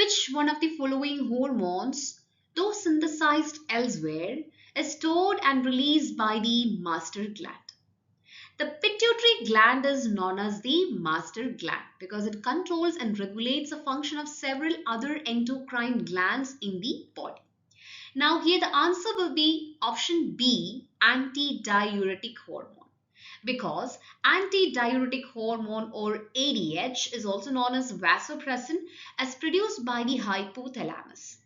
Which one of the following hormones, though synthesized elsewhere, is stored and released by the master gland? The pituitary gland is known as the master gland because it controls and regulates the function of several other endocrine glands in the body. Now here the answer will be option B, antidiuretic hormone, because antidiuretic hormone or ADH is also known as vasopressin, as produced by the hypothalamus,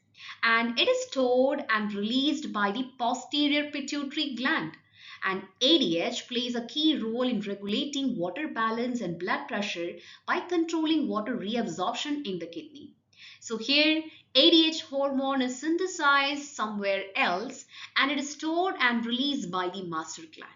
and it is stored and released by the posterior pituitary gland. And ADH plays a key role in regulating water balance and blood pressure by controlling water reabsorption in the kidney. So here ADH hormone is synthesized somewhere else and it is stored and released by the master gland.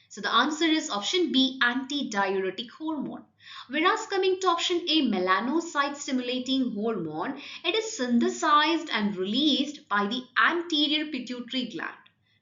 So the answer is option B, antidiuretic hormone. Whereas coming to option A, melanocyte stimulating hormone, it is synthesized and released by the anterior pituitary gland,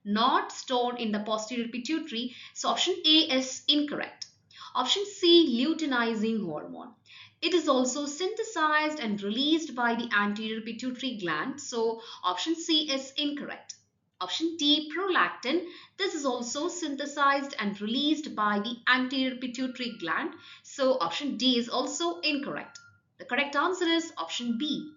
not stored in the posterior pituitary. So option A is incorrect. Option C, luteinizing hormone. It is also synthesized and released by the anterior pituitary gland. So option C is incorrect. Option D, prolactin. This is also synthesized and released by the anterior pituitary gland. So option D is also incorrect. The correct answer is option B.